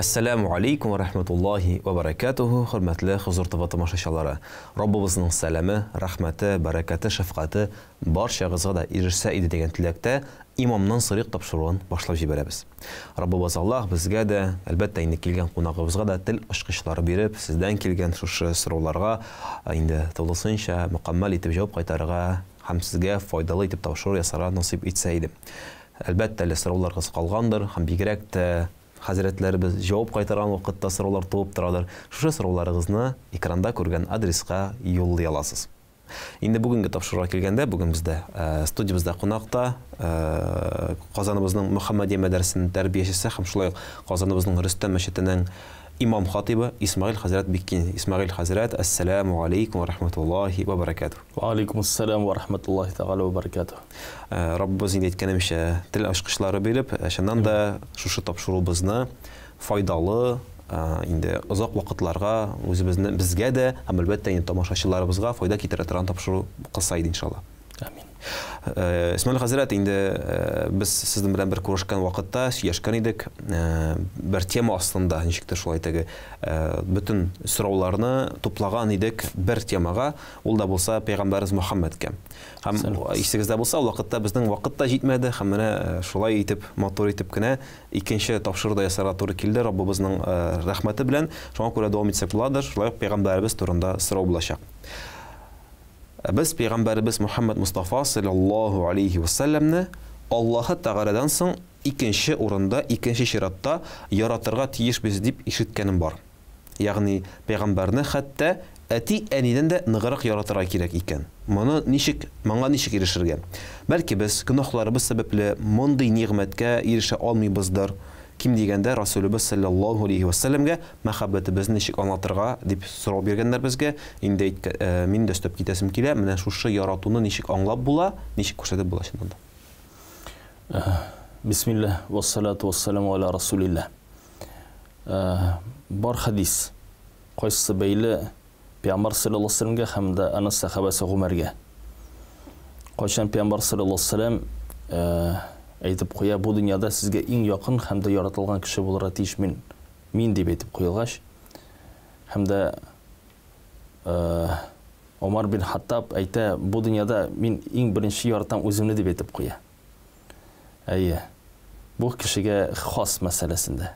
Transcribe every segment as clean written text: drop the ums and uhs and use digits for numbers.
Assalamu alaikum wa rahmatullahi wa barakatuhu. Hürmetli huzur tv tamaşaçıları. Rabbimizin selamı, rahmeti, bereketi, şefkati barşağızga da erişse idi degen tilekte imamdan sırık tapşırığın başlap jiberебез. Rabbimiz Allah bizge de elbette indi kelgen qonağыбызга da til açqıçlары berip, sizden kelgen şuшы sorularga indi tolısınça mukammal etip cevap qaytarıga hem sizge faydalı etip tapşırıq yasara nasip etse idi. Elbette sorularınız qalğandır, hem bigirek de Hazretlerimiz cevap qaytaran vaqtda sorular туып turadır. Şu sorularınızı ekranda görген adresga yollay alasыз. Endi bugungi tapşırığa kelgende, bugun bizde studiyamızda qonaqta Qozonimizning Muhammadiya madrasasining tarbiyachisi, ham shulay Qozonimizning Rustam masjidinin imom xatibi İsmail Hazrat Bekkin. İsmail Hazrat, assalomu alaykum va rahmatullohi va barakatuh. Va alaykumussalam va rahmatullohi ta'ala va barakatuh. Rabbimiz aytganimcha til ochqichlari berib, shundan da shu topshiruvimizni foydali indi uzoq vaqtlarga o'zimizning bizga da ham albatta tomoshachilarimizga foyda keltira turgan topshiruv qilsaydi inshaalloh. Amin. İsmail Hazrat, indi biz sizden bilen bir ko'rishgan vaqtda suylashgan edik. Bir tema aslında nechikdir shulay aytagi bütün so'rovlarni to'plagan edik bir temaga, ul da bo'lsa payg'ambarimiz Muhammadga. Ham esingizda bo'lsa, u vaqtda bizning vaqtda yetmadi, ham mana shulay etib motor etibgina ikkinchi topshiriqda yasarga to'g'ri keldi. Rabbimizning rahmati bilan shunga ko'ra davom etsak bo'ladir. Shulay payg'ambarimiz turida so'rov bo'lashaq. Biz Peygamberimiz Muhammed Mustafa sallallahu aleyhi ve sellem'ni Allah'a Teala'dan soň ikinci orunda, ikinci şiratda yaratırga tiyiş biz dip işitkenim var. Yani Peygamberni hatta eti eniden de nıgırık yaratırga kirek iken. Manga nişik erişirgen. Belki biz günahlarımız sebeple monday nimetke erişe almaybızdır. Kim degende Rasulullah sallallahu aleyhi ve sellem'ge muhabbetimizni nechik anlatırga dip so'rab berganlar bizga. Endi men de stöp kitesim kele, mana shu yaratuvni nechik anglab bo'la, nechik ko'rsatib bo'la shunda. Bismillah ve salatu ve selamu ala Rasulillah. Bar hadis qaysi beyli Peygamber sallallahu aleyhi ve sellem'ge hamda ana sahabasi Umarga. Qachon Peygamber sallallahu aleyhi ve sellem aytib qo'ya, bu dunyoda sizga eng yaqin hamda yaratilgan kishi bo'lar atish men deb aytib qo'yilg'ash. Hamda Umar bin Hattab ayta, bu dunyoda men eng birinchi yaratan o'zimni deb aytib qo'ya. Bu kishiga xos masalasida.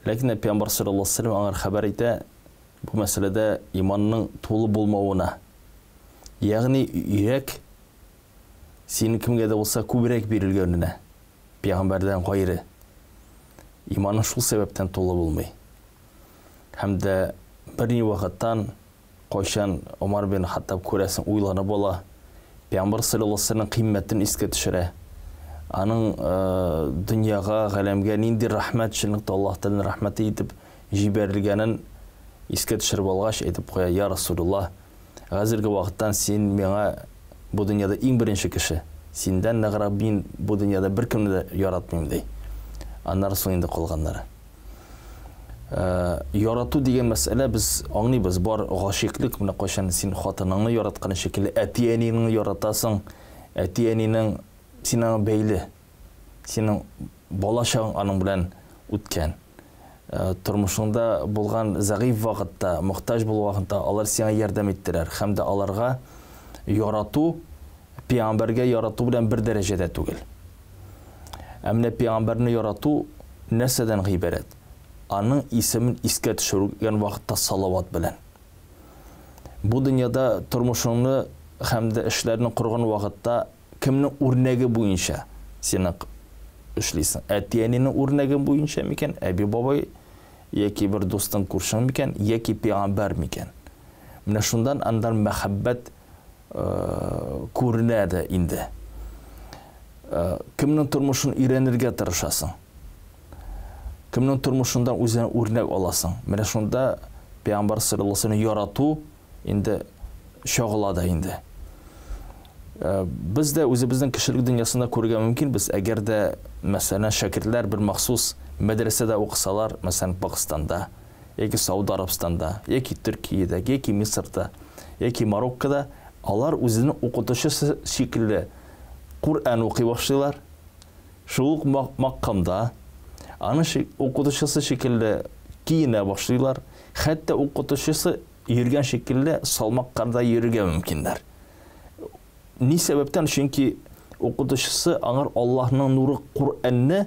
Lekin Payg'ambar sallallohu alayhi vasallam angar xabar ayta, bu masalada iymonning to'liq bo'lmavina, ya'ni yurak senin kimge de olsa kubirek berilgenine, Peygamberden gayrı, imanın şu sebepten to'liq bo'lmay. Hem de bir vaqtdan qo'shan Umar bin Hattab ko'rasin o'ylanib bola, Peygamber sallallahu aleyhi ve sellem qiymatini esga tushira. Aning dunyoga, g'alamga nindi rahmatchilikda Allohdan rahmati etib jiberilganin esga tushirib olg'ach aytib qo'ya, ya Rasulullah, hozirgi vaqtdan sen menga bu dünyada eng birinchi kishi. Sendan nag'ra men bu dunyoda bir kimni de yaratmayman dey. Anlar so'ngda qolganlari. Yaratu degan masala biz anlaymiz. Bor g'oshiqlik, buni qo'shan sen xotiningni yaratgan shekilli atiyaningni yaratasan, atiyanining sening beyli, sening bolashang aning bilan o'tgan. Turmushingda bo'lgan zag'if vaqtda, muhtoj bo'lgan vaqtda ular senga yordam etdilar. Hamda ularga yaratu Peygamberge yaratu bilen bir derecede tugil. Emne Peygamberini yaratu neseden gıyberet. Anın ismin iske düşürgen vakitte salavat bilen. Bu dünyada turmuşunu hem de işlerini kurgan vakitte kiminin örneği boyunca seni işleysin. Etiyeninin örneği boyunca miken, Ebi babay, yeki bir dostun kurşun miken, yeki Peygamber miken. Mine şundan andar mehabbet ko'rinadi indi. Kimning turmushini o'rganirga tirishasың. Kimning turmushidan o'zini o'rnak olasan. Mana shunda Payg'ambar sallallohu alayhi vasallam yaratuv endi shog'iladi endi. Bizda o'zimizning kishilik dunyosida ko'rgan mumkin, biz agarda masalan shogirdlar bir maxsus madrasada o'qisalar, masalan Pokistonda yoki Saudiya Arabistonda yoki Turkiyada yoki Misrda yoki Marokkoda Alar o'zini o'qituvchisi shekilli Qur'on o'qiy boshlaylar. Shu maqomda Аны укытучысы шикелле киенә башлыйлар. Хәтта укытучысы йөргән шикелле салмаккарда йөрергә мөмкиннәр. Ни сәбәптән? Чөнки укытучысы аңар Аллаһның нуры Куръанны,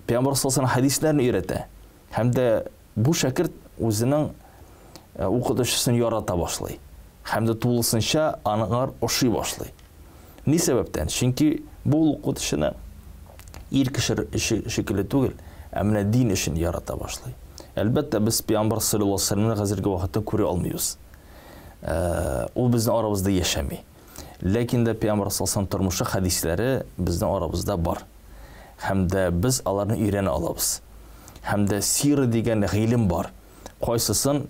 Пәйгамбәр саллаллаһу алейһи хәдисләрне өйрәтә. Һәм дә бу шәкерт үзенең укытучысын ярата башлый. Һәм дә тулысынча аңар ошый башлый. Ни сәбәптән? Чөнки бу укытучыны ир кеше шикелле түгел, ә менә дин өчен ярата башлый. Әлбәттә, без Пәйгамбәр саллаллаһу алейһи ва сәлламны хәзерге вакытта күрә алмыйбыз. Ул безнең арабызда яшәми. Ләкин дә Пәйгамбәр саллаллаһу алейһи ва сәллям тормышы хәдисләре безнең арабызда бар. Һәм дә без аларны өйрәнә алабыз. Һәм дә сира дигән гыйлем бар. Кайсысын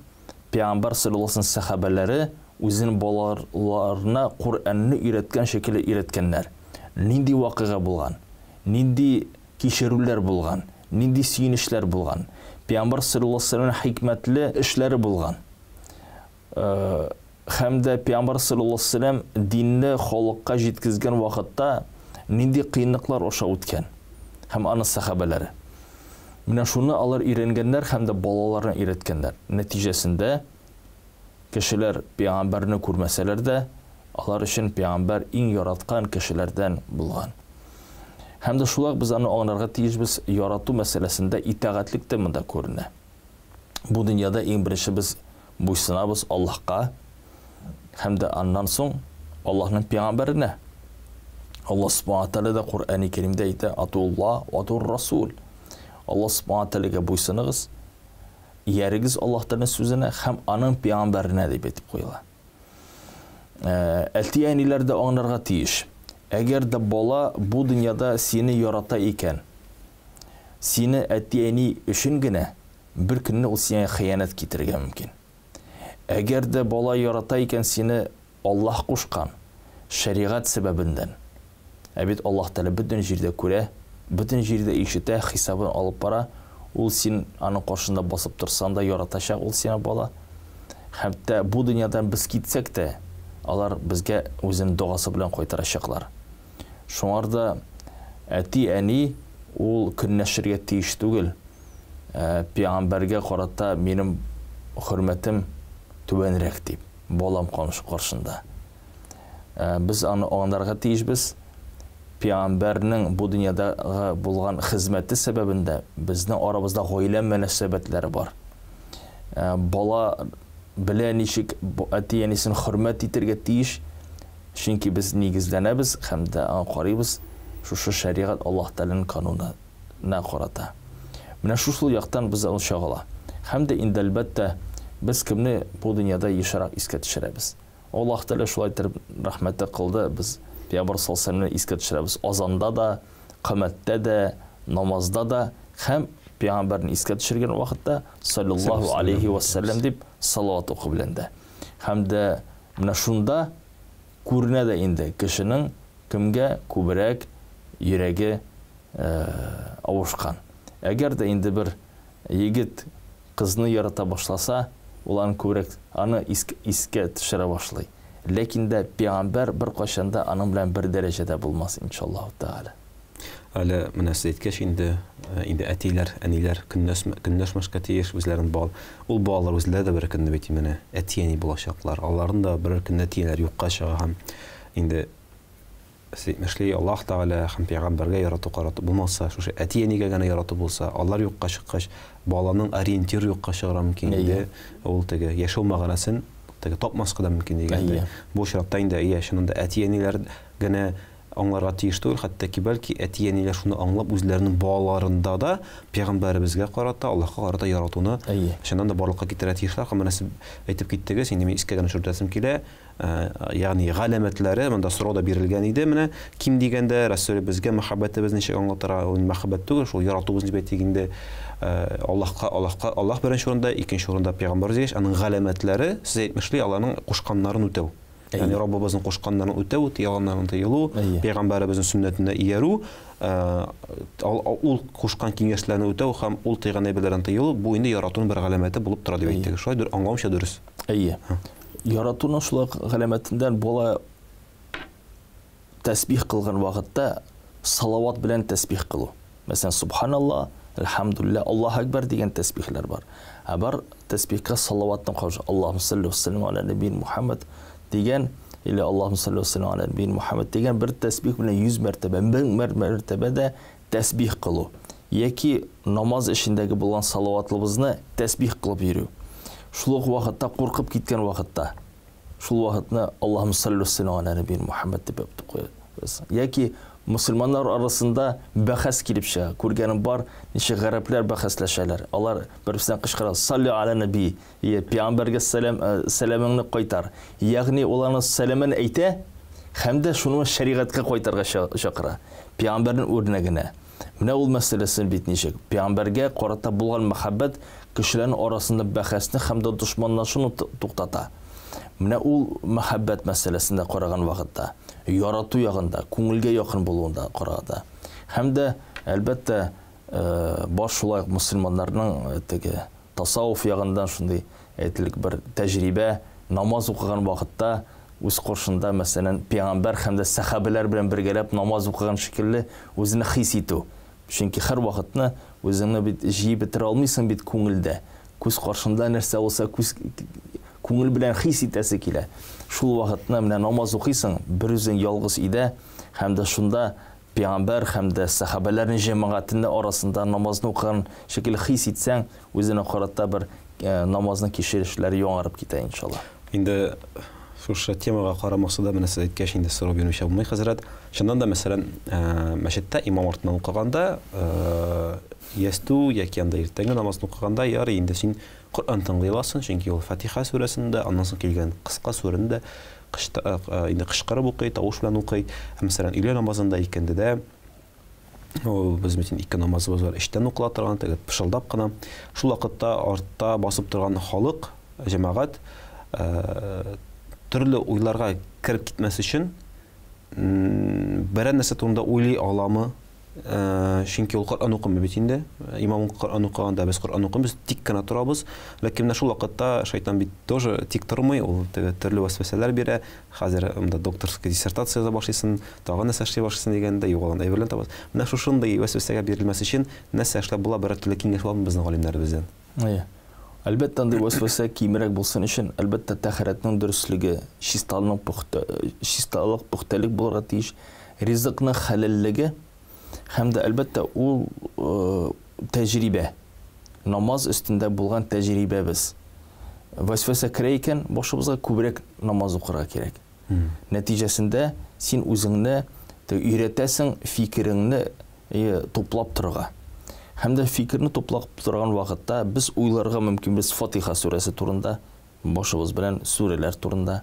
Пәйгамбәр саллаллаһу алейһи ва сәллям сахабалары үзенең балаларына Куръанны өйрәткән шикелле өйрәткәннәр. Нинди вакыйга булган, нинди кичерүләр булган, нинди сөенешләр булган. Пәйгамбәр саллаллаһу алейһи ва сәллям хикмәтле эшләре булган. Һәм дә Пәйгамбәр саллаллаһу алейһи ва сәллям динне халыкка җиткезгән вакытта нинди кыенлыклар аша үткән. Һәм аны сахабалары. Менә шуны алар өйрәнгәннәр һәм дә балаларына өйрәткәннәр. Нәтиҗәсендә кешеләр Пәйгамбәрне күрмәсәләр дә, алар өчен Пәйгамбәр иң яраткан кешеләрдән булган. Һәм дә шулай без аны аңларга тиешбез, ярату мәсьәләсендә итагатьлек тә монда күренә. Бу дөньяда иң беренче без буйсынабыз Аллаһка, һәм дә аннан соң Аллаһның Пәйгамбәренә. Аллаһ субханаһу ва тааля да Куръан-ы Кәримдә әйтә: "Атулла ва атур расул". Аллаһ субханаһу ва тааляга буйсыныгыз, иярегез Аллаһтың сүзенә һәм аның Пәйгамбәренә дип әйтеп куела. Әтиәниләр дә аңларга тиеш. Әгәр дә бала бу дөньяда сине ярата икән, сине әтиәни өчен генә бер көнне ул сиңа хыянат китерергә мөмкин. Әгәр дә бала ярата икән сине Аллаһ кушкан шәригать сәбәбеннән. Бит Аллаһ Тәгалә бөтен җирдә күрә, бөтен җирдә ишетә, хисабын алып бара. Ул син аның каршында басып торсаң да яратачак ул сиңа бала. Хәтта бу дөньядан без китсәк тә, алар безгә үзенең дуасы белән кайтарачаклар. Шуңарда әти-әни ул көннәшергә тиеш түгел. Пәйгамбәргә карата минем хөрмәтем түбәнрәк дип, балам каршында. Без аны аңларга тиешбез. Пәйгамбәрнең бу дөньяда булган хезмәте сәбәбендә безнең арабызда гаилә мөнәсәбәтләре бар. Бала белән ничек әти-әнисен хөрмәт итәргә тиеш, чөнки без нигезләнәбез һәм дә карыйбыз шушы шәригать Аллаһ Тәгаләнең канунына карата. Менә шушы яктан без аны чагыла. Һәм дә инде әлбәттә без кемне бу дөньяда ешрак искә төшерәбез. Аллаһ Тәгалә шулай итеп рәхмәте кылды. Без Пәйгамбәр саллаллаһу алейһи ва сәлләмне искә төшерәбез. Азанда да, камәттә дә, намазда да һәм Пәйгамбәрне искә төшергән вакытта саллаллаһу алейһи ва сәлләм дип салават укы белән дә. Һәм дә менә шунда күренә дә инде кешенең кемгә күбрәк йөрәге авышкан. Әгәр дә инде бер егет кызны ярата башласа, ул аны күбрәк аны искә төшерә башлый. Ләкин дә Пәйгамбәр бер кашанда аның белән бер дәрәҗәдә булмас, иншаллаһу тааля. Әле менә сез әйткәч инде әтиләр, әниләр көнләшмәскә тиеш үзләрен бал. Ул балалар үзләре дә бер көнне бит менә әти-әни булачаклар. Аларның да бер көнне әтиләр юкка чыга һәм инде мәшли Аллаһ Тааля һәм Пәйгамбәргә ярату караты булмаса, шушы әти-әнигә генә ярату булса, алар юкка чыккач, баланың ориентиры юкка чыгара мөмкин инде. Ул теге яшәү мәгънәсен теге тапмаска да мөмкин дигәндә. Бу чиратта инде шунда әти-әниләр генә аңларга тиеш түгел, хәтта ки бәлки әти-әниләр шуны аңлап үзләренең балаларында да Пәйгамбәребезгә карата, Аллаһка карата яратуны шуннан да барлыкка китерә тиешләр. Һәм менә сез әйтеп киттегез, инде мин искә генә шүрдәсем килә. Ягъни галәмәтләре монда сорауда бирелгән иде. Менә ким дигәндә Расулебезгә мәхәббәтебезне ничек аңлатырга, ул мәхәббәт түгел, шул яратуыбыз дип әйтик инде. Аллаһ беренче урында, икенче урында Пәйгамбәр дигәч, аның галәмәтләре сез әйтмешли, аларның кушканнарын үтәү. Yani Rabbimizin koşkanlarını ötəv, yalanlarını tıyılu, Peygamberimizin sünnetine iyeru, ol koşkan kengəşlərini ötəv, hem ol tıyğan nəbələrini tıyılu, bu indi yaratunun bir gələməti bulub tıra deyək. Şöyle anlamışa dürüz. İyi. Yaratunun şula gələmətindən bola təsbih qılğan vaxtda salavat bilən təsbih qılı. Məsələn, Subhanallah, Әлхамдулилля, Аллах акбар деген тәсбихләр бар. Бар тәсбихкә салаваттан каушы. Аллаһумма салли ва саллим аля набийин Мухаммад деген или Аллаһумма салли ва саллим аля набийин Мухаммад деген бір тәсбих белән 100 мәртәбә, 1000 мәртәбәдә тәсбих кылу. Яки намаз эшендәге булган салаватлыбызны тәсбих кылып йөрү. Шул ук вакытта куркып киткән вакытта шул вакытны Аллаһумма салли ва саллим аля набийин Мухаммад дип куябыз. Яки мусульманнар арасында бәхәс килеп чыга. Күргәнем бар, ничә гарәпләр бәхәсләшәләр. Алар бер-берсенә кычкыра: "Салли аля наби", пәйгамбәргә сәламыңны кайтар. Ягъни уларның сәламын әйтә, һәм дә шуны шәригатькә кайтарга чакыра. Пәйгамбәрнең үрнәгенә. Менә ул мәсьәләсен бит ничек? Пәйгамбәргә карата булган мәхәббәт кешеләрнең арасында бәхәсне һәм дә дошманлашуны туктата. Менә ул мәхәббәт мәсьәләсендә караган вакытта, ярату ягында, күңелгә якын булуында караганда. Һәм дә әлбәттә баш шулай мусульманнарның теге тасаввуф ягындан шундый әйтелик бер тәҗрибә, намаз укыган вакытта үз каршында мәсәлән пәйгамбәр һәм дә сахабалар белән бергәләп намаз укыган шикелле үзенә хис итү. Чөнки һәр вакытны үзеңне бит җыеп бетерә алмыйсың бит күңелдә. Күз каршында нәрсә булса күңел белән хис итәсе килә. Шул вакытны менә намаз укыйсың, бер үзең ялгыз идә, һәм дә шунда пәйгамбәр һәм дә сахабаларның җәмәгатендә арасында намазны укыган шикелле хис итсәң, үзенә карата бер намазның кичерешләре яңарып китә иншалла. Инде шушы темага карамаксыда менә сез әйткәч инде сорау бирүче булмый хәзрәт. Шуннан да мәсәлән, мәчеттә имам артыннан укыганда, ясту яки анда иртәнге намазны укыганда ярый инде син Коръан тыңлый аласың, чөнки ул Фатиха сүрәсендә, аннан соң килгән кыска сүрәндә инде кычкырып укый, тавыш белән укый. Мәсәлән, өйлә намазында икәнде дә ул без бит ике намазыбыз бар, эштән укыла торган, тәгә пышылдап кына. Шул вакытта артта басып торган халык, җәмәгать төрле уйларга кирип китмәс өчен берәр нәрсә турында уйлый аламы? Чөнки ул Коръан укымый бит инде. Имам Коръан укыганда без Коръан укымыз, тик кына торабыз. Ләкин менә шул вакытта шайтан бит тоже тик тормый, ул төрле вәсвәсәләр бирә. Хәзер монда докторская диссертация яза башлыйсың, тагын нәрсә эшли башлыйсың дигәндә югалган әйберләр табыз. Менә шушындай вәсвәсәгә бирелмәс өчен нәрсә эшләп була, берәр төрле киңәш алабыз безнең галимнәребездән. Әлбәттә, андый вәсвәсә кимерәк булсын өчен, әлбәттә тәһарәтнең дөрестлеге, чисталык, пөхтәлек булырга тиеш, ризыкның хәләллеге һәм дә әлбәттә ул тәҗрибә, намаз өстендә булган тәҗрибәбез. Вәсвәсә керә икән, башыбызга күбрәк намаз укырга кирәк. Нәтиҗәсендә син үзеңне өйрәтәсең фикереңне туплап торырга. Һәм дә фикерне туплап торган вакытта без уйларга мөмкин без Фатиха сүрәсе турында, башыбыз белән сүрәләр турында.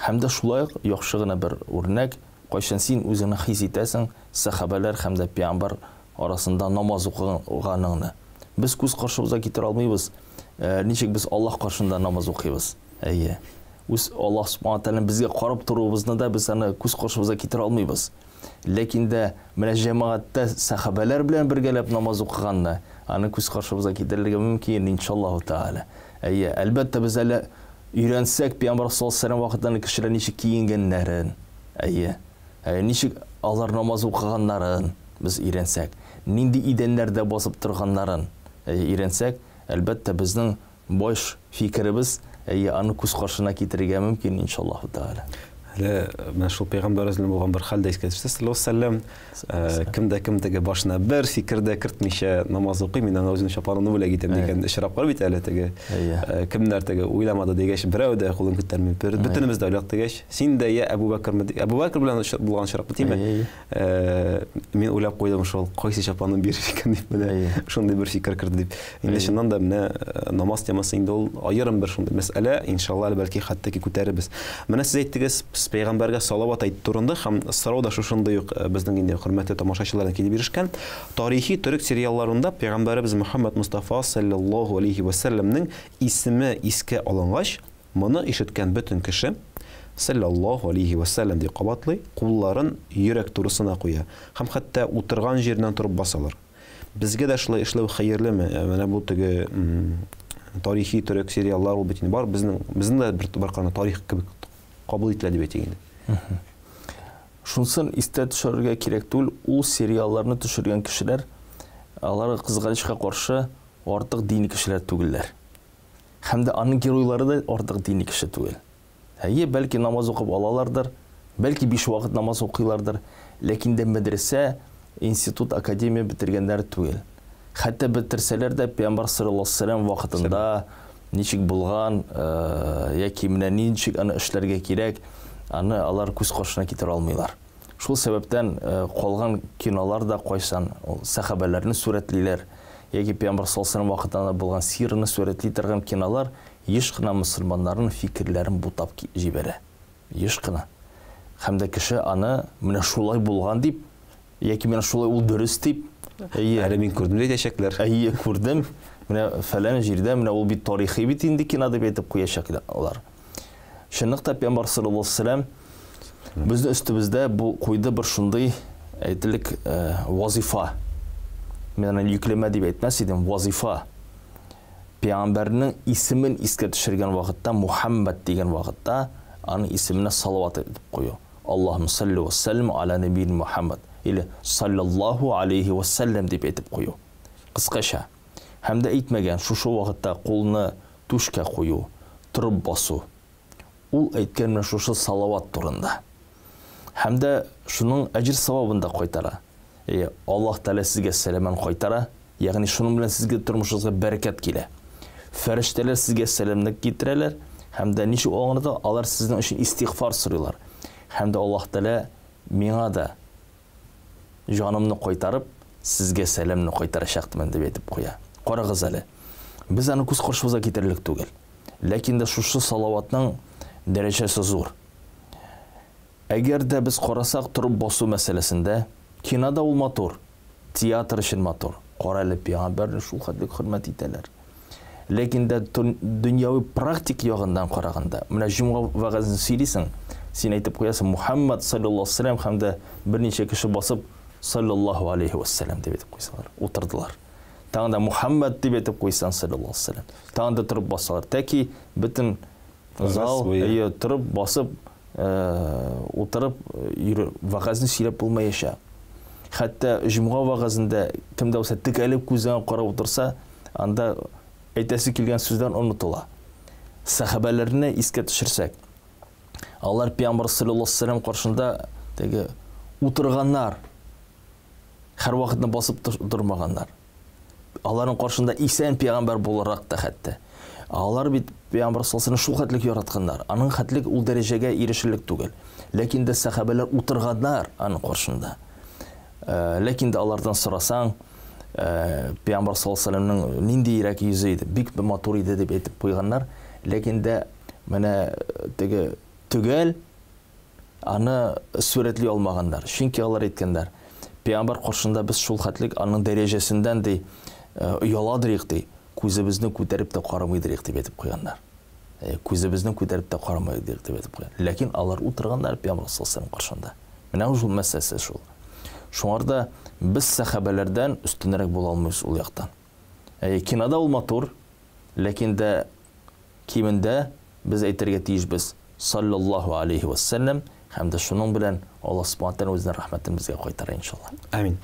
Һәм дә шулай яхшы гына бер үрнәк, кайчан син үзеңне хис итәсең сахабалар һәм дә пәйгамбәр арасында намаз укыганыңны. Без күз каршыбызга китерә алмыйбыз. Ничек без Аллаһ каршында намаз укыйбыз? Әйе. Үз Аллаһ Субхану тәгалә безгә карап торубызны да без аны күз каршыбызга китерә алмыйбыз. Ләкин дә менә җәмәгатьтә сахабалар белән бергәләп намаз укыганны, аны күз каршыбызга китерергә мөмкин иншаллаһу тәгалә. Әйе, әлбәттә без әле өйрәнсәк пәйгамбәр саллаллаһу алейһи ва вакыттан кешеләр ничек киенгәннәрен, әйе, ничек алар намаз укыганнарын без өйрәнсәк, нинди идәннәрдә басып торганнарын өйрәнсәк, әлбәттә безнең баш фикеребез аны күз каршына китерергә мөмкин иншаллаһу тәгалә. Менә шул пәйгамбәр үзенең булган бер хәлдә искәртәсез, саллаллаһу алейһи кемдә башына бер фикердә кертмичә намаз укый, мин аңа үзенең чапанын бүләк итәм дигән очрап бар бит әле теге. Кемнәр теге уйламады дигәч, берәү дә кулын күтәрми. Бөтенебез дә уйлап дигәч, син дә я Абу Бәкр белән булган очрап тиме? Мин уйлап куйдым шул, кайсы чапанын бирер икән дип менә шундый бер фикер керде дип. Инде шуннан да менә намаз темасы инде ул аерым бер шундый мәсьәлә, иншалла бәлки хәтта күтәребез. Менә сез әйттегез, пәйгамбәргә салават әйтү турында һәм сорау да шушындай ук безнең инде хөрмәтле тамашачылардан килеп бирешкән. Тарихи төрек сериалларында пәйгамбәрбез Мөхәммәд Мустафа саллаллаһу алейһи ва салламның исеме искә алынгач, моны ишеткән бөтен кеше саллаллаһу алейһи ва саллам дип кабатлый, кулларын йөрәк турысына куя һәм хәтта утырган җиреннән торып басалар. Безгә дә шулай эшләү хәерлеме? Менә бу теге тарихи төрек сериаллар ул бит бар, безнең дә бер кана тарих кебек кабул ителә дип әйтегез. Шунсын истә төшерергә кирәк түгел, ул сериалларны төшергән кешеләр алар кызганычка каршы артык дини кишилер түгелләр. Һәм дә аның геройлары да артык дини кеше түгел. Бәлки намаз укып алалардыр, бәлки 5 вакыт намаз укыйлардыр, ләкин дә мәдрәсә, институт, академия битергәннәр түгел. Хәтта бетерсәләр дә Пәйгамбәр саллаллаһу алейһи ва саллям вакытында ничек булган, яки менә ничек аны эшләргә кирәк, аны алар күз каршына китерә алмыйлар. Шул сәбәптән калган кинолар да кайсан сахабаларны сүрәтлиләр, яки Пәйгамбәр саллаллаһу алейһи ва саллям вакытында булган сирны сүрәтли торган кинолар еш кына мөселманнарның фикерләрен бутап җибәрә. Еш кына. Һәм дә кеше аны менә шулай булган дип, яки менә шулай ул дөрес дип, әле мин күрдем дияшәкләр. Күрдем. Менә фәлән җирдә менә ул бит тарихи бит инде кино дип әйтеп куячаклар алар. Шунлыктан Пәйгамбәр саллаллаһу алейһи ва саллям безне өстебездә бу куйды бер шундый әйтелек вазифа. Мен аны йөкләмә дип әйтмәс идем, вазифа. Пәйгамбәрнең исемен искә төшергән вакытта, Мухаммад дигән вакытта, аның исеменә салават әйтеп кую. Аллаһумма салли ва саллим аля набiyyin Мухаммад. Или саллаллаху алейхи ва саллям дип әйтеп кую. Кыскача. Һәм дә әйтмәгән шушы вакытта кулны түшкә кую, турып басу. Ул әйткән менә шушы салават турында. Һәм дә шуның әҗр савабын да кайтара. Аллаһ Тәала сезгә сәламын кайтара, ягъни шуның белән сезгә тормышыгызга бәрәкәт килә. Фәрештәләр сезгә сәламны китерәләр, һәм дә ничек аңлады, алар сезнең өчен истигъфар сорыйлар. Һәм дә Аллаһ Тәала миңа да җанымны кайтарып, сезгә сәламны кайтарачакмын дип әйтеп куя. Карагыз әле. Без аны күз каршыбызга китерлек түгел. Ләкин дә шушы салаватның дәрәҗәсе зур. Әгәр дә без карасак турып басу мәсьәләсендә, кинода ул матур, театр өчен матур. Кара әле Пәйгамбәрне шул хәтлек хөрмәт итәләр. Ләкин дә дөньяви практик ягыннан караганда, менә җомга вагазын сөйлисең, син әйтеп куясың Мухаммад саллаллаһу алейһи ва саллям һәм дә берничә кеше басып саллаллаһу алейһи ва саллям дип әйтеп куйсалар, утырдылар. Тагын да Мухаммад дип әйтеп куйсан саллаллаһу алейһи ва саллям. Тагын да турып басалар. Тәки бөтен зал турып басып утырып вагазны сөйләп булмаячак. Хәтта җомга вагазында кемдә булса текәлеп күзенә карап утырса, анда әйтәсе килгән сүздән онытыла. Сахабаларны искә төшерсәк, алар Пәйгамбәр саллаллаһу алейһи ва саллям каршында теге утырганнар, һәр вакытны басып тормаганнар. Аларның каршында исән Пәйгамбәр буларак та хәтта. Алар бит Пәйгамбәр саллаллаһу алейһи ва саллям шул хәтлек яратканнар. Аның хәтлек ул дәрәҗәгә ирешерлек түгел. Ләкин дә сахабалар утырганнар аның каршында. Ләкин дә алардан сорасаң, Пәйгамбәр саллаллаһу алейһи ва саллямның нинди ирек йөзе иде, бик матур иде дип әйтеп куйганнар. Ләкин дә менә теге түгел аны сүрәтли алмаганнар. Чөнки алар әйткәннәр, Пәйгамбәр каршында без шул хәтлек аның дәрәҗәсендән ди яладырык ди, күзебезне күтәреп тә карамыйдырык дип әйтеп куйганнар. Күзебезне күтәреп тә карамыйдырык дип әйтеп куйган. Ләкин алар утырганнар Пәйгамбәр саллаллаһу алейһи ва саллям каршында. Менә шул мәсьәләсе шул. Шуңарда без сахабалардан үстенрәк була алмыйбыз ул яктан. Кинода ул матур, ләкин дә кимендә без әйтергә тиешбез саллаллаһу алейхи ва саллям, һәм дә шуның белән Аллаһ субханаһу ва тааля үзенең рәхмәтен безгә кайтара иншалла. Амин.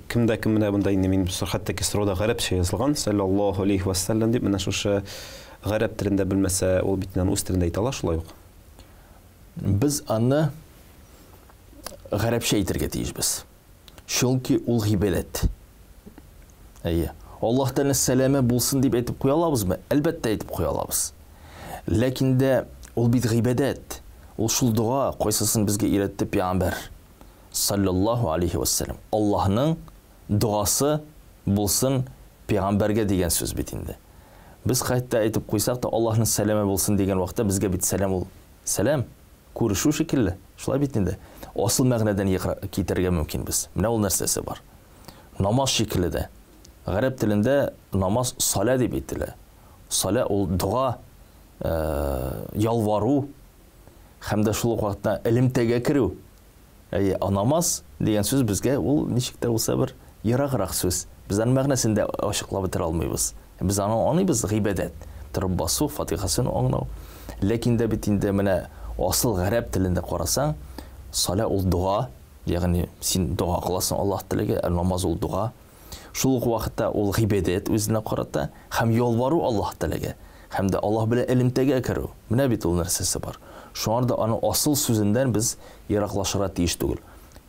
Кемдә кем менә бунда инде мин хәтта кисрода гарәпчә язылган саллаллаһу алейхи ва саллям дип менә шушы гарәп телендә белмәсә, ул битнән үз телендә әйтә ала шулай ук. Без аны гарәпчә әйтергә тиешбез. Чөнки ул гыйбадәт. Аллаһ Тәала сәламе булсын дип әйтеп куя алабызмы? Әлбәттә әйтеп куя алабыз. Ләкин дә ул бит гыйбадәт. Ул шул дуа кайсысын безгә өйрәтте Пәйгамбәр саллаллаһу алейхи ва саллям. Аллаһның дуасы булсын Пәйгамбәргә дигән сүз бит инде. Без хәтта әйтеп куйсак та Аллаһның сәламе булсын дигән вакытта безгә бит сәлам ул. Сәлам күрешү шикелле. Шулай бит инде. Асыл мәгънәдән китәргә мөмкин без. Менә ул нәрсәсе бар. Намаз шикелле дә. Гарәп телендә намаз сала дип әйтелә. Сала ул дуа, ялвару, һәм дә шул вакытта илемтәгә керү. Намаз дигән сүз безгә ул ничектә булса бер ераграк сүз. Без аның мәгънәсен дә ачыклап бетә алмыйбыз. Без аны аңлыйбыз, гыйбадәт. Торып басу, Фатихасын аңлау. Ләкин дә бит инде менә асыл гарәп телендә карасаң, сала ул дуа, ягъни син дуа кыласың Аллаһ Тәаләгә, намаз ул дуа. Шул ук вакытта ул гыйбадат үзенә карата һәм ялвару Аллаһ Тәгаләгә һәм дә Аллаһ белән элемтәгә керү. Менә бит ул нәрсәсе бар. Шуңар да аның асыл сүзендән без ераклашырга тиеш түгел.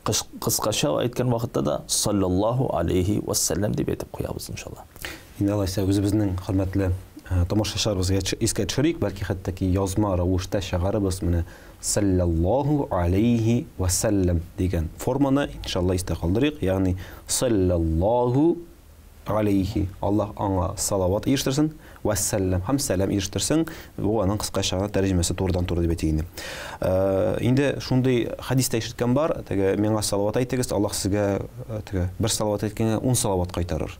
Кыскача әйткән вакытта да саллаллаху алейхи ва саллям дип әйтеп куябыз иншалла. Инде алайса үзебезнең хөрмәтле тамашачыларыбызга искә төшерик, бәлки хәтта ки язма рәвештә чыгарыбыз менә саллаллаху алейхи ва саллям дигән форманы иншалла истә калдырыйк. Ягъни саллаллаху алейхи, Аллаһ аңа салават иештирсен, ва саллям һәм сәлам иештирсен. Бу аның кыскача тәрҗемәсе турыдан-туры дип әйтик инде. Инде шундый хадистә ишеткән бар, теге миңа салават әйтегез, Аллаһ сезгә теге бер салават әйткәнгә 10 салават кайтарыр.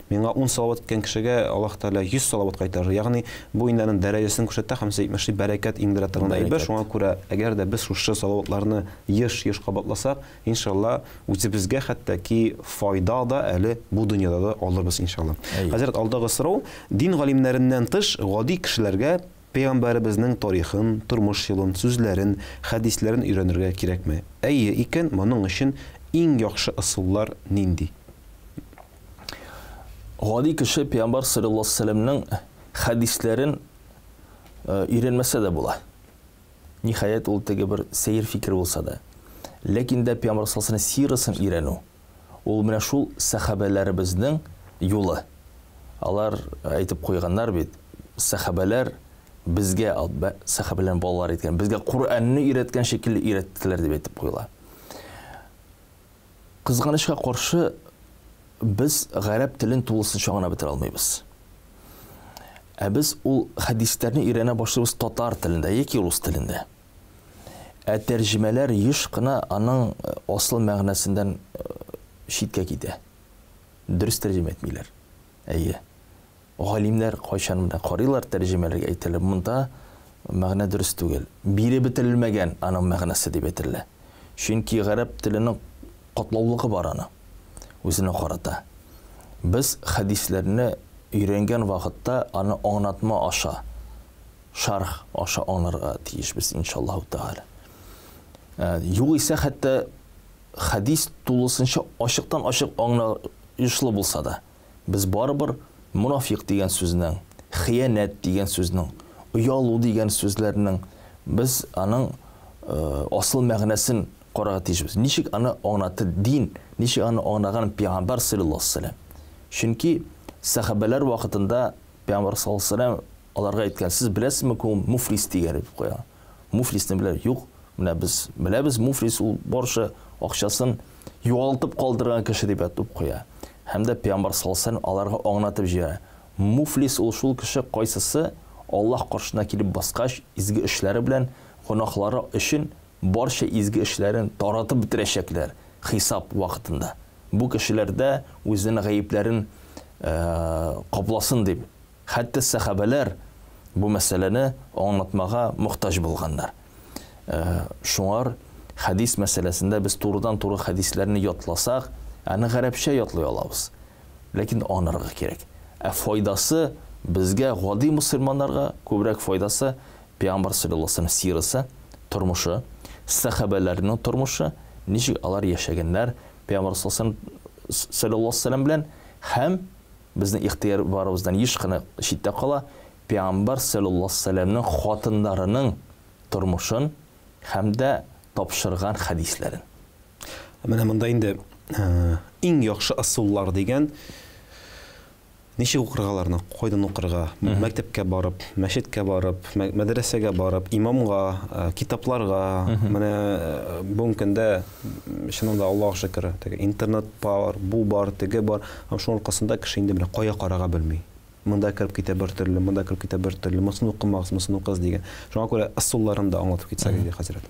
Миңа 10 салават әйткән кешегә Аллаһ Тәгалә 100 салават кайтарыр. Ягъни бу иннән дәрәҗәсен күрсәтә һәм мәши бәрәкәт иңдерә торган әйбер. Шуңа күрә әгәр дә без шушы салаватларны еш кабатласак, иншалла үзебезгә хәтта ки файда да әле бу дөньяда да алырбыз иншалла. Хәзрәт, алдагы сорау, дин галимнәреннән тыш гади кешеләргә Пәйгамбәребезнең тарихын, тормыш юлын, сүзләрен, хәдисләрен өйрәнергә кирәкме? Әйе икән, моның өчен иң яхшы ысуллар нинди? Гади кеше Пәйгамбәр саллаллаһу алейһи ва саллямның хәдисләрен өйрәнмәсә дә була. Ниһаят ул теге бер сәйер фикер булса да. Ләкин дә Пәйгамбәр саллаллаһу алейһи ва саллям сирасын өйрәнү. Ул менә шул сахабаларыбызның юлы. Алар әйтеп куйганнар бит, сахабалар безгә сахабаларның балалары әйткән, безгә Куранны өйрәткән шикелле өйрәттеләр дип әйтеп куела. Кызганычка каршы biz гарәп телен тулысынча гына бетерә алмыйбыз. Без ул хәдисләрне өйрәнә башлыйбыз татар телендә яки рус телендә. Тәрҗемәләр еш кына аның асыл мәгънәсеннән читкә китә. Дөрес тәрҗемә итмиләр. Әйе. Галимнәр кайчан монда карыйлар тәрҗемәләргә әйтәләр. Монда мәгънә дөрес түгел. Бире бетерелмәгән аның мәгънәсе дип әйтелә. Чөнки гарәп теленең катлаулыгы бар аны. Үзенә карата. Без хәдисләрне өйрәнгән вакытта аны аңлатма аша, шарх аша аңларга тиешбез иншаллаһу тааля. Югыйсә хәтта хәдис тулысынча ачыктан-ачык аңлаешлы булса да, без барыбер мунафиq дигән сүзнең, хыянат дигән сүзнең, уялу дигән сүзләрнең без аның асыл мәгънәсен карарга тиешбез. Ничек аны аңлатты дин, ничек аны аңлаган Пәйгамбәр саллаллаһу алейһи ва саллям. Чөнки сахабалар вакытында Пәйгамбәр саллаллаһу алейһи ва саллям аларга әйткән, сез беләсезме ки ул муфлис дигән дип куя. Муфлисне беләр? Юк. Менә без беләбез, муфлис ул барча акчасын югалтып калдырган кеше дип әйтеп куя. Һәм дә Пәйгамбәр саллаллаһу алейһи ва саллям аларга аңлатып җибәрә. Муфлис ул шул кеше кайсысы Аллаһ каршына килеп баскач изге эшләре белән гынахлары өчен барча изге эшләрен таратып бетерәчәкләр хисап вакытында. Бу кешеләрдә үзенең гаепләрен капласын дип, хәтта сахабалар бу мәсьәләне аңлатмага мохтаҗ булганнар. Шуңар хәдис мәсьәләсендә без турыдан-туры хәдисләрне ятласак, аны гарәпчә ятлый алабыз. Ләкин аңларга кирәк. Файдасы безгә гади мусламаннарга күбрәк файдасы Пәйгамбәр саллаллаһу алейһи ва саллям сирасы, тормышы, сахабаларның тормышы, ничек алар яшәгәннәр Пәйгамбәр саллаллаһу алейһи ва саллям белән, һәм безнең ихтияр барыбыздан еш кына читтә кала Пәйгамбәр саллаллаһу алейһи ва саллямның хатыннарының тормышын һәм дә тапшырган хәдисләрен. Менә монда инде иң яхшы ысуллар дигән ничек укыргаларны, кайдан укырга, мәктәпкә барып, мәчеткә барып, мәдрәсәгә барып, имамга, китапларга, менә бүгенге көндә шунда Аллаһ шөкер, интернет бар, бу бар, теге бар, һәм шуның аркасында кеше инде менә кая карарга белми. Монда кирип китә бер төрле, монда кирип китә бер төрле, мосын укымагыз, мосын укыгыз дигән. Шуңа күрә ысулларын да аңлатып китсәк иде, хәзрәт.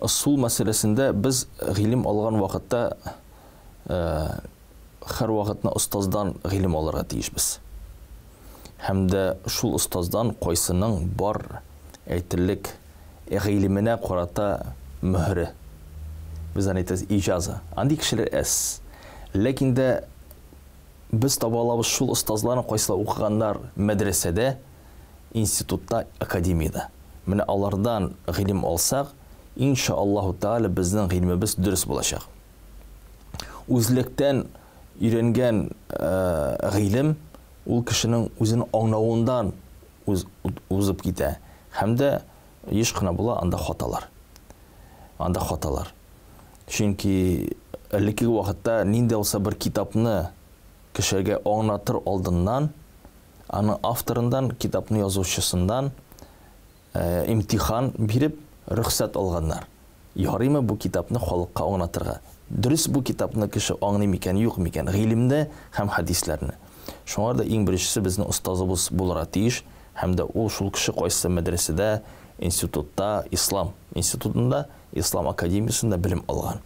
Ысул мәсьәләсендә без гыйлем алган вакытта һәр вакытны остаздан гыйлем алырга тиешбез. Һәм дә шул остаздан кайсының бар әйтерлек гыйлеменә карата мөһре. Без әйтәбез иҗаза. Андый кешеләр әс. Ләкин дә без таба алабыз шул остазларны кайсылар укыганнар мәдрәсәдә, институтта, академияда. Менә алардан гыйлем алсак, иншааллаһу тааля безнең гыйлемебез дөрес булачак. Үзлектән үйренген ғилім ул кешенең үзен аңлавындан узып китә. Һәм дә еш кына була анда хаталар. Чөнки элекке вакытта нинди булса бер китапны кешегә аңлатыр алдыннан, аның авторындан, китапны язучысындан имтихан биреп рөхсәт алганнар. Ярыймы бу китапны халыкка аңлатырга? Дөрес бу китапны кеше аңлый микән, юк микән? Гыйлемне һәм хадисләрне. Шуңар да иң беренчесе безнең остазыбыз булырга тиеш, һәм дә ул шул кеше кайсы мәдрәсәдә, институтта, ислам институтында, ислам академиясында белем алган.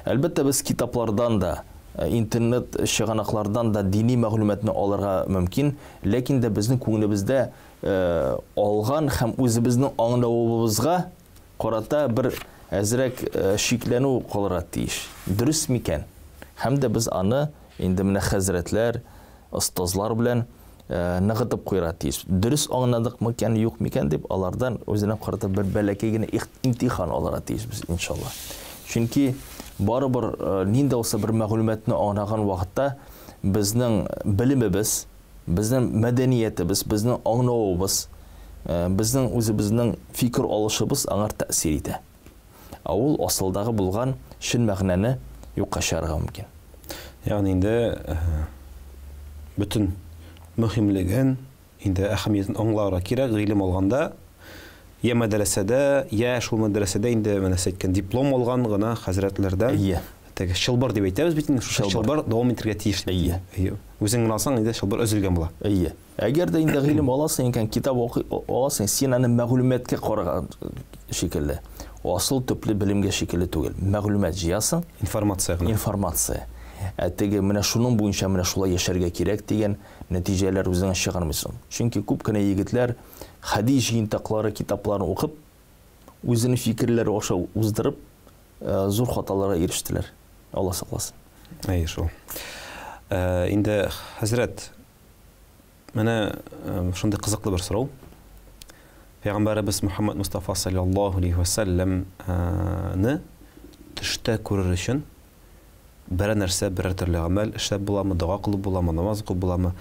Әлбәттә без китаплардан да, интернет чыганаклардан да дини мәгълүматны алырга мөмкин, ләкин дә безнең күңелебездә алган һәм үзебезнең аңлавыбызга карата бер әзрәк шикләнү калырга тиеш. Дөрес микән? Һәм дә без аны инде менә хәзрәтләр, остазлар белән ныгытып куйырга тиеш. Дөрес аңладык микән, юк микән дип алардан үзенә карата бер бәләкәй генә имтихан алырга тиеш без иншалла. Чөнки барыбер нинди булса бер мәгълүматны аңлаган вакытта безнең билимебез, безнең мәдәниятебез, безнең аңлавыбыз, безнең үзебезнең фикер алышыбыз аңар тәэсир итә. Ул асылдагы булган шин мәгънәне юкка чыгарга мөмкин. Ягъни инде бүтән мөһимлеген, инде әһәмиятен аңларга кирәк. Гыйлем алганда, я мәдрәсәдә, я шул мәдрәсәдә инде менә әйткән диплом алган гына хәзрәтләрдән, теге чылбыр дип әйтәбез бит инде, шул чылбыр дәвам итәргә тиеш. Үзең генә алсаң инде чылбыр өзелгән була. Әгәр дә инде гыйлем аласың икән, китап аласың, син аны мәгълүматкә караган шикелле. Асыл төпле белемгә шикелле түгел. Мәгълүмат җыясың, информация. Теге менә шуның буенча менә шулай яшәргә кирәк дигән нәтиҗәләр үзеңә чыгармыйсың. Чөнки күп кенә егетләр хадис җыентыклары китапларын укып, үзенең фикерләре аша уздырып, зур хаталарга ирештеләр. Алла сакласын. Шул. Инде хәзрәт, менә шундый кызыклы бер сорау. Пәйгамбәрбез Мөхәммәд Мустафа саллаллаһу алейхи ва саллямны төштә күрер өчен бер нәрсә, бер төрле гамәл эшләп буламы, дуа кылып буламы, намаз укып буламы,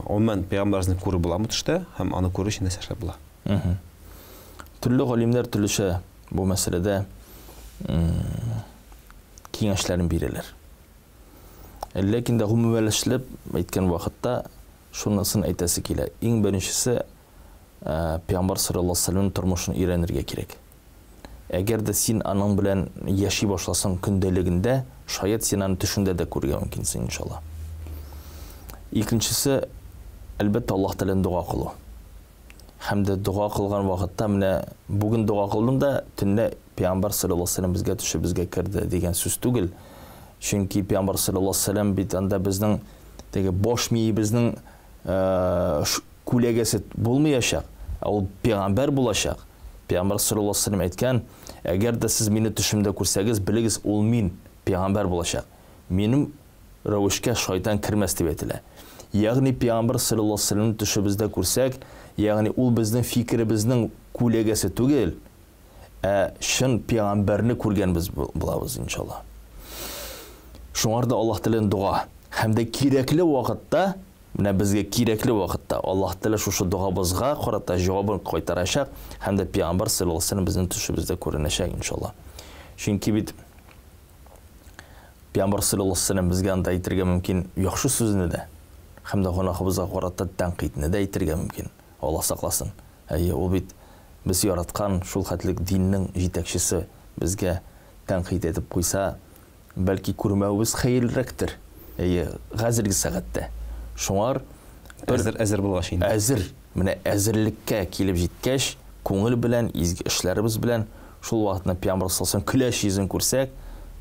умумән пәйгамбәрне күреп буламы төштә һәм аны күрү өчен нәрсә эшләп була? Төрле галимнәр төрлечә бу мәсьәләдә киңәшләрен бирәләр. Ләкин дә гомумәләшеп әйткән вакытта шунысын әйтәсе килә. Иң беренчесе Пәйгамбәр саллаллаһу алейхи ва саллям тормышын өйрәнергә кирәк. Әгәр дә син аның белән яши башласаң көндәлегендә, шаят син аны төшендә дә күргән мөмкинсең иншалла. Икенчесе, әлбәттә Аллаһ Тәгаләдән дуа кылу. Һәм дә дуа кылган вакытта менә бүген дуа кылдым да төнлә Пәйгамбәр саллаллаһу алейхи ва саллям безгә төшеп безгә керде дигән сүз түгел. Чөнки Пәйгамбәр саллаллаһу алейхи ва саллям бит анда безнең теге баш миебезнең күләгәсе булмаячак, ул пәйгамбәр булачак. Пәйгамбәр саллаллаһу алейхи ва саллям әйткән, әгәр дә сез мине төшемдә күрсәгез, белегез, ул мин пәйгамбәр булачак. Минем рәвешкә шайтан кирмәс дип әйтелә. Ягъни Пәйгамбәр саллаллаһу алейхи ва саллям төшебездә күрсәк, ягъни ул безнең фикеребезнең күләгәсе түгел, шын пәйгамбәрне күргәнбез булабыз иншалла. Шуңарда Аллаһ Тәгаләдән дуа һәм дә кирәкле вакытта, менә безгә кирәкле вакытта Аллаһ Тәгалә шушы дуабызга карата җавабын кайтарачак һәм дә Пәйгамбәр саллаллаһу алейхи ва саллям безнең төшебездә күренәчәк иншалла. Чөнки бит Пәйгамбәр саллаллаһу алейхи ва саллям безгә анда әйтергә мөмкин яхшы сүзне дә һәм дә гынахыбызга карата тәнкыйтьне дә әйтергә мөмкин. Алла сакласын. Ул бит без яраткан шул хәтлек диннең җитәкчесе безгә тәнкыйть итеп куйса, бәлки күрмәүбез хәерлерәктер. Хәзерге сәгатьтә. Шуңар әзер булгач инде. Әзер, менә әзерлеккә килеп җиткәч, күңел белән, изге эшләребез белән шул вакытны Пәйгамбәр саллаллаһу алейхи ва саллям көләч йөзен күрсәк,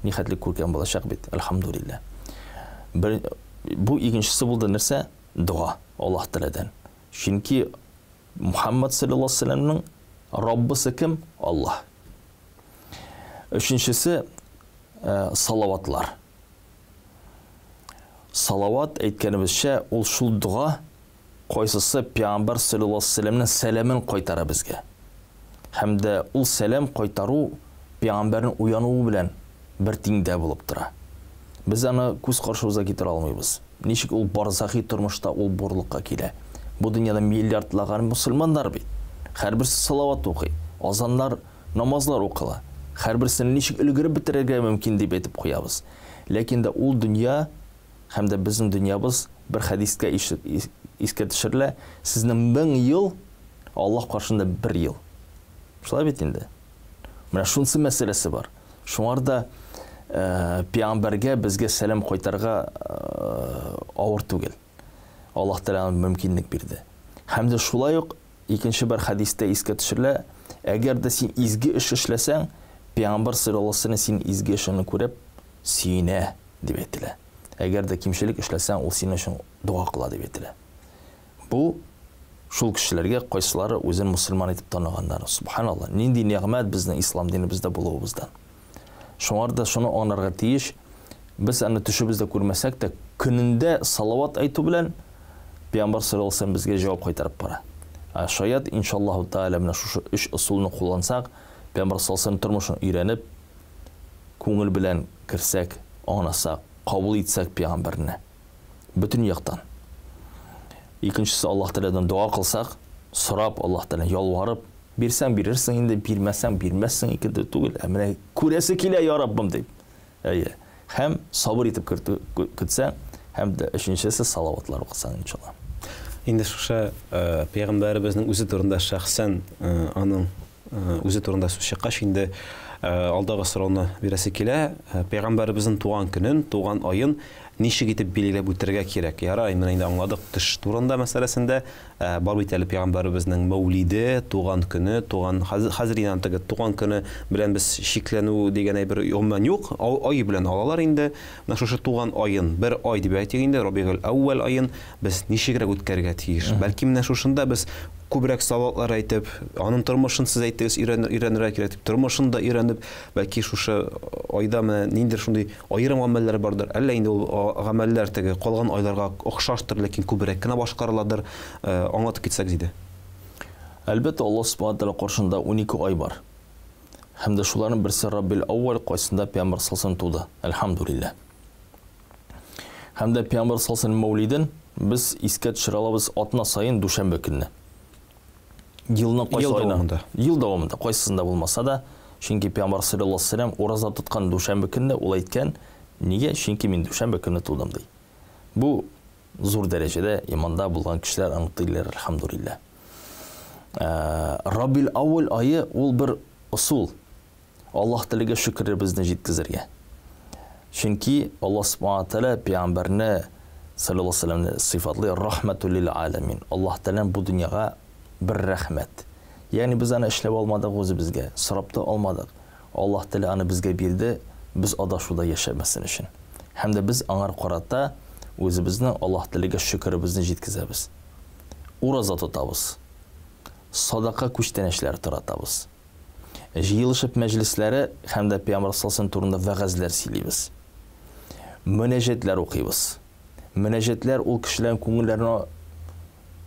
ни хәтлек күргән булачак бит. Әлхәмдүлилләh. Бу икенчесе булды нәрсә? Дуа Аллаһ Тәгаләдән. Чөнки Мөхәммәд саллаллаһу алейхи ва саллямның Раббысы кем? Аллаһ. Өченчесе салаватлар. Салават әйткәнебезчә, ул шул дуа кайсысы Пәйгамбәр саллаллаһу алейхи ва саллямның сәламын кайтара безгә. Һәм дә ул сәлам кайтару Пәйгамбәрнең уянуы белән бер тиңдә булып тора. Біз аны көз қаршымызға кетіре алмайбыз. Нешік ол барзахи тұрмышта ол борлыққа келе. Бұл дүнияда миллиардлаған мұсылмандар бейт. Әрбірсі салават оқи, азанлар, намазлар оқыла. Әрбірсіні нешік үлгірі бітірерге мүмкін деп етіп қоябыз. Ләкин де ол дүния, һәм де біздің дүниябыз бір хадиске ескертішірлі, сіздің 1000 ел, Аллах қаршында 1 ел. Шылай бет енді. Мына шунсы мәселесі бар. Шуңарда пейғамберге бізге сәлем қойтарға ауыр түгел. Аллах Тағала мүмкіндік берді. Һәм де шулай ук екінші бір хадисте ескертішірлі, әгер де сен изгі іш ішлесең, пейғамбар саллаллаху алейхи ва саллям сен изгі ішіні көріп, сүйіне деп етілі. Әгер де кемшілік ішлесең, ол сен үшін дуа қыла деп етілі. Бұл шул кішілерге қойсылары өзін мұсылман етіп танығандары. Субханалла, нендей неғмет біздің ислам дені бізде болуымыздан. Шоңарда шуны аңларға тиіш, біз әні түшібізді көрмесек те, күнінде салават айту білән, пейғамбар саллаллаху алейхи ва саллям бізге жауап қайтарып бара. Шаят, иншаллаху тағала, мына шушы 3 ұсулыны қолансақ, пейғамбар саллаллаху алейхи ва саллям тұрмышын үйреніп, көңіл білән кірсек, аңласақ, қабыл етсек пейғамбарына. Бүтін яқтан. Екіншісі, Аллах Тағаладан дуа қылсақ, сұрап, Аллах Тағаладан ялварып, берсең берерсің, енді бермәсең бермәссің, екенде түгел, әміне көресі келе я Раббым деп. Һәм сабыр етіп күтсәң, һәм де үшіншісі салаватлар оқысаң, иншалла. Енді шуша пейғамбарыбыздың өзі турында шәхсән аның өзі турында сөз шыққаш, енді алдағы сұрауына бересі келе, пейғамбарыбыздың туған күнін, туған айын нешік етіп белгілеп өтірге керек. Яра, мен енді аңладық түш турында мәселесінде бар бит әлі пейғамбарыбыздың мәулиді, туған күні, хәзір инантығы туған күні білән біз шеклену деген бір өмән жоқ, ай білән алалар енді. Шушы туған айын, бір ай деп әйтек енді, Рабиғул әуәл айын біз нешігірек өткерге тиіш. Бәлки менә шушында біз күбрәк салатлар әйтеп, аның тормышын сіз әйттегез, өйрәнергә кирәк, тормышын да өйрәнеп, бәлки шушы айда менә ниндидер шундый айрым гамәлләр бардыр, әллә инде ул гамәлләр теге калган айларга охшаштыр, ләкин күбрәк кенә башкарыладыр, аңлатып китсәк диде. Әлбәттә, Аллаһ Субханаһу ва Тааля каршында 12 ай бар. Һәм дә шуларның берсе Раббил әүвәл кайсында Пәйгамбер саллаллаху туды. Әлхәмдүлилләх. Һәм дә Пәйгамбер саллаллаху мәулиден біз искә төшерәбез атна сайын дүшәмбе көнне. Ел давамында қайсысында болмаса да, чөнки Пәйгамбер саллаллаху алейхи ва саллям ораза тоткан дүшәмбе көнне ул әйткән, нигә? Чөнки мин дүшәмбе көнне тудым ди. Бу зур дәрәҗәдә иманда булган кешеләр аңлыйлар, әлхәмдүлилләх. Раббил әүвәл айы ул бер усул. Аллаһ Тәгаләгә шөкер безне җиткезергә. Чөнки Аллаһ Субханаһу ва Тааля Пәйгамбәрне саллаллаху алейхи ва саллямны сыйфатлый рахмәтул лил аламин. Аллаһ Тәгалә бу дөньяга bir рәхмәт. Ягъни без аны эшләп алмадык үзебезгә, сорап та алмадык. Аллаһ Тәгалә аны безгә бирде, без адашуда яшәмәсен өчен. Һәм дә без аңар карата үзебезнең Аллаһ Тәгаләгә шөкеребезне җиткезәбез. Ураза тотабыз. Садака күчтәнәчләр таратабыз. Җыелышып мәҗлесләре һәм дә Пәйгамбер саллаллаху турында вәгазьләр сөйлибез. Мөнәҗәтләр укыйбыз. Мөнәҗәтләр ул кешеләрнең күңелләренә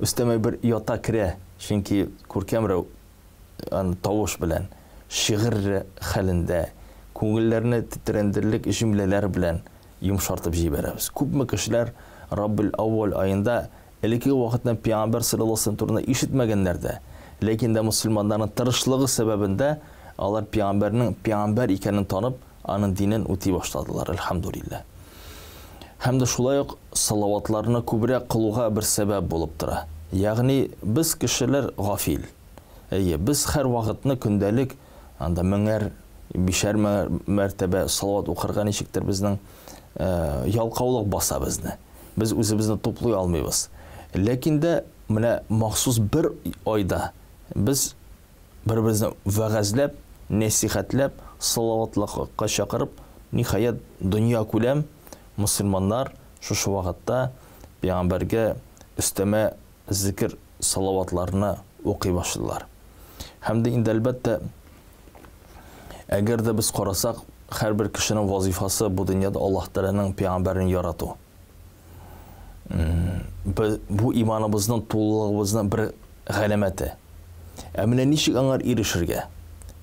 өстәмә бер ята керә. Чөнки күркәмрәү тавыш белән, шигырь хәлендә, күңелләрне тетрәндерлек җөмләләр белән йомшартып җибәрәбез. Күпме кешеләр Раббил әүвәл аенда элекке вакытта Пәйгамбер саллаллаху алейхи ва саллям турында ишетмәгәннәр дә, ләкин дә мусламаннарның тырышлыгы сәбәбендә алар Пәйгамбәрнең Пәйгамбер икәнен танып, аның динен үти башладылар, әлхәмдүлилләх. Һәм дә шулай ук салаватларны күбрәк кылуга бер сәбәп булып тора. Ягъни біз кешеләр гафил. Без һәр вакытны көндәлек анда 1000-500 мәртәбә салават укырга ничектер безнең ялкаулык баса безне. Без үзебезне туплый алмыйбыз. Ләкин дә менә махсус бер айда без бер-беребезне вәгазьләп, насихатлап, салаватлыкка чакырып, ниһаят дөнья күләм мусламаннар шушы вакытта Пәйгамбәргә өстәмә зикр салаватларына укый башладылар. Һәм дә инде әлбәттә әгәр дә без карасак, һәрбер кешенең вазифасы бу дөньяда Аллаһ Тәгаләнең Пәйгамбәрен ярату. Бу иманыбызның тулылыгыбызның бер галәмәте. Менә ничек аңар ирешергә?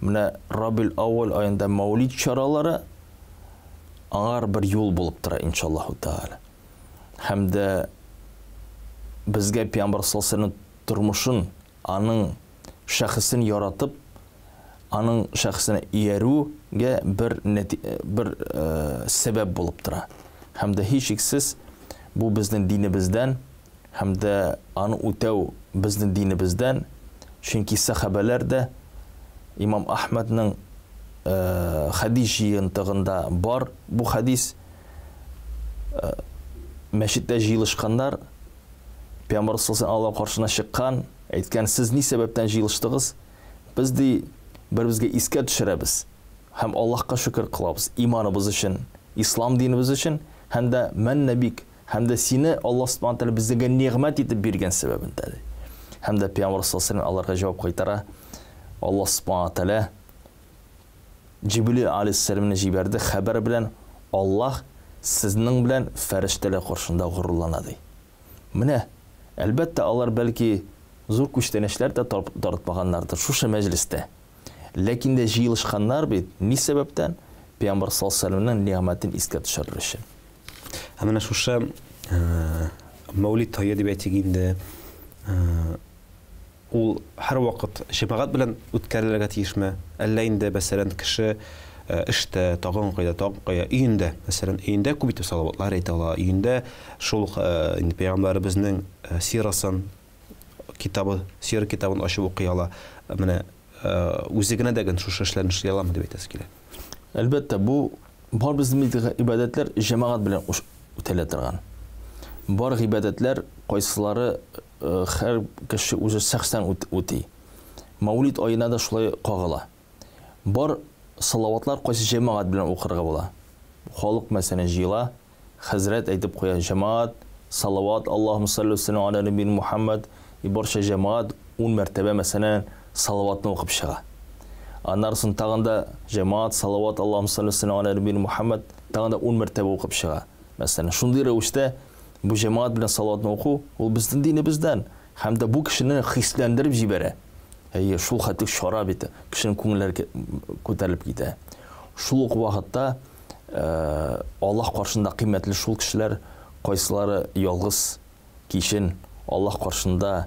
Менә Раббил әүвәл аенда мәулид чаралары аңар бір юл болып тұра, иншаллаху таала. Һәм дә безгә Пәйгамбәр саллаллаху тұрмышын, аның шәхесен яратып, аның шәхесенә иярүгә бір сәбәп болып тұра. Һәм дә һич шиксез бу безнең динебездән, һәм дә аны үтәү безнең динебездән, чөнки сахабалар да Имам Ахмадның хадис жиынтығында бар. Бу хадис мәчеттә җыелышканнар, Пәйгамбәр саллаллаху алейһи ва каршына чыккан, әйткән, сез ни сәбәптән җыелыштыгыз? Без ди бер-безгә искә төшерәбез һәм Аллаһка шөкер кылабыз иманыбыз өчен, ислам динебез өчен, һәм дә мән нәбик, һәм дә сине Аллаһ субхана тәала безгә нигъмәт итеп биргән сәбәбендә. Һәм дә Пәйгамбәр саллаллаху аларга җавап кайтара. Аллаһ субхана тәала Җибрил алейһиссәламны җибәрде хәбәр белән, Аллаһ сезнең белән фәрештәләр каршында горурлана ди. Менә әлбәттә алар бәлки зур күчтәнәчләр дә тартмаганнардыр шушы мәҗлестә. Ләкин дә җыелышканнар бит ни сәбәптән? Пәйгамбәр саллаллаху алейһи ва сәлләмнең нигъмәтен искә төшерер өчен. Менә шушы Мәүлид тойы дип әйтгәндә, ул һәр вакыт җәмәгать белән үткәрелергә тиешме? Әллә инде мәсәлән кеше эштә, тагын кайда, өендә, мәсәлән, өендә күп итеп салаватлар әйтә ала, өендә шул инде Пәйгамбәребезнең сирасын, сира китабын ачып укый ала. Менә үзе генә дә шушы эшләрне эшли аламы дип әйтәсе килә. Әлбәттә, бу бар безнең ибадәтләр җәмәгать белән үтәлә торган. Бар ибадәтләр кайсылары һәр кеше үзе шәхсән үти. Мәүлид аена да шулай кагыла. Бар салаватлар кайсы җәмәгать белән укырга була. Халык мәсәлән җыела, хәзрәт әйтеп куя, җәмәгать салават, Аллаһумма салли ала набии Мухаммад, и барча җәмәгать 10 мәртәбә мәсәлән салаватны укып чыга. Аннарсын тагында җәмәгать салават, Аллаһумма салли ала набии Мухаммад, тагында 10 мәртәбә укып чыга. Мәсәлән, шундый рәвештә бу җәмәгать белән салаватны уку, ул безнең динебездән, һәм дә бу кешене хисләндереп җибәрә. Шул хәтлек шара бит, кешенең күңелләре күтәрелеп китә. Шул ук вакытта Аллаһ каршында кыйммәтле шул кешеләр, кайсылары ялгыз кичен Аллаһ каршында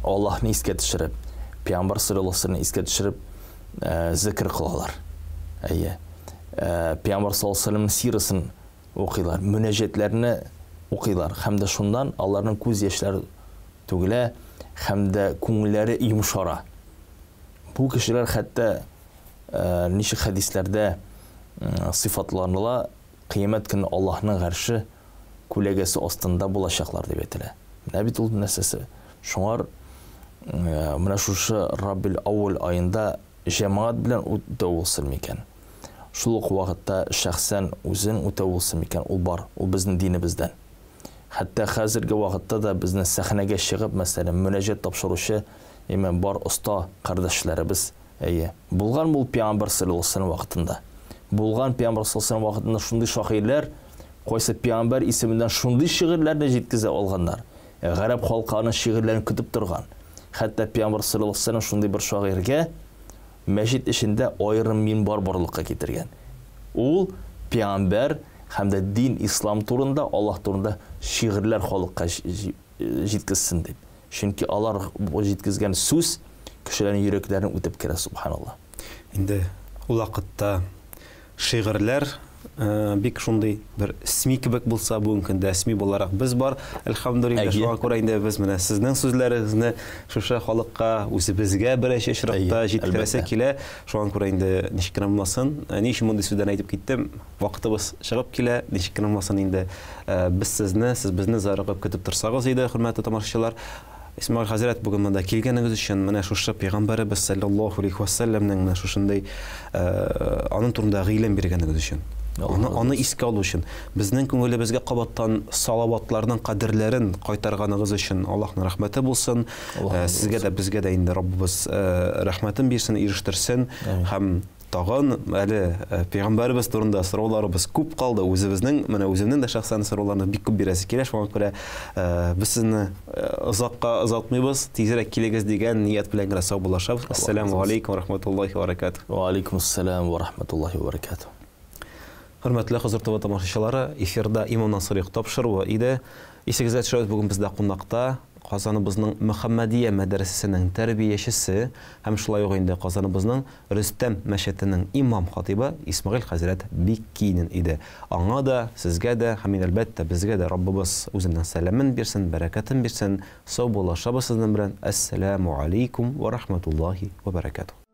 Аллаһны искә төшереп, Пәйгамбәр саллаллаһу алейһи ва сәлләмне искә төшереп зикр кылалар. Пәйгамбәр саллаллаһу алейһи ва сәлләмнең сирасын укыйлар, мөнәҗәтләрне укыйлар, һәм дә шундан аларның күз яшьләре түгелә, һәм дә күңелләре йомшара. Бу кешеләр хәтта ничек хәдисләрдә сыйфатланыла, кыямәт көне Аллаһның гәрше күләгәсе астында булачаклар дип әйтелә. Менә бит ул нәрсәсе. Шуңар менә шушы Раббил Аввал айында җәмәгать белән үтә булсын микән? Шул ук вакытта шәхсән үзен үтә булсын микән? Ул бар, ул безнең динебездән. Хәтта хәзерге вакытта да безне сәхнәгә чыгып, мәсәлән, мөнәҗәт тапшыручы бар оста кардәшләребез, булган бул Пәйгамбәр саллаллаһу алейһи ва сәлләм вакытында. Булган Пәйгамбәр саллаллаһу алейһи ва сәлләм вакытында шундый шагыйрьләр, кайсы Пәйгамбәр исемендән шундый шигырьләрне җиткезә алганнар. Гарәп халкы аны шигырьләрен көтеп торган. Хәтта Пәйгамбәр саллаллаһу алейһи ва сәлләм шундый бер шагыйрьгә мәчет эчендә аерым минбар барлыкка китергән. Ул Пәйгамбәр һәм дә дин, ислам турында, Аллаһ турында шигырьләр халыкка җиткезсен дип. Чөнки алар бу җиткезгән сүз кешеләрнең йөрәкләренә үтеп керә, субханаллаһ. Инде ул вакытта шигырьләр бик шундый бер исми кебек булса, бүгенге көндә исми буларак без бар. Әлхәмдүлилләһ, шуңа күрә инде без менә сезнең сүзләрегезне шушы халыкка, үзебезгә берәр очракта җиткерәсе килә. Шуңа күрә инде ничек кенә булмасын, ни өчен мондый сүзләрне әйтеп киттем? Вакытыбыз чыгып килә, ничек кенә булмасын инде без сезне, сез безне зарыгып көтеп торсагыз иде, хөрмәтле тамашачылар. Исмәгыйль хәзрәт, бүген монда килгәнегез өчен, менә шушы Пәйгамбәребез саллаллаһу алейһи ва сәлләмнең менә шушындай аның турында гыйлем биргәнегез өчен, аны искә алу өчен, безнең күңелебезгә кабаттан салаватларның кадерләрен кайтарганыгыз өчен Аллаһның рәхмәте булсын. Сезгә дә, безгә дә инде Раббыбыз рәхмәтен бирсен, ирештерсен. Һәм тагын әле Пәйгамбәребез турында сорауларыбыз күп калды. Үзебезнең дә шәхсән сорауларны бик күп бирәсе килә. Шуңа күрә без сезне озакка озатмыйбыз. Тизрәк килегез дигән ният белән генә саубуллашабыз. Ассаламу алейкум ва рахматуллаһи ва баракатуһ. Ва алейкум ассалам ва рахматуллаһи ва баракатуһ. Hörmәтле Хозур ТВ тамашачылары, эфирда Имам Насыйров тапшыруы иде. Исегезгә төшәбез, бүген бездә кунакта Казаныбызның Мөхәммәдия мәдрәсәсенең тәрбиячесе һәм шулай ук инде Казаныбызның Рөстәм мәчетенең имам хатибы Исмәгыйль хәзрәт бик киңен иде. Аңа да, сезгә дә, һәм әлбәттә безгә дә Раббыбыз үзенең сәламен бирсен, бәрәкәтен бирсен. Сау булашабыз сезнең белән. Ассаламу алейкум ва рахматуллаһи ва баракатуһ.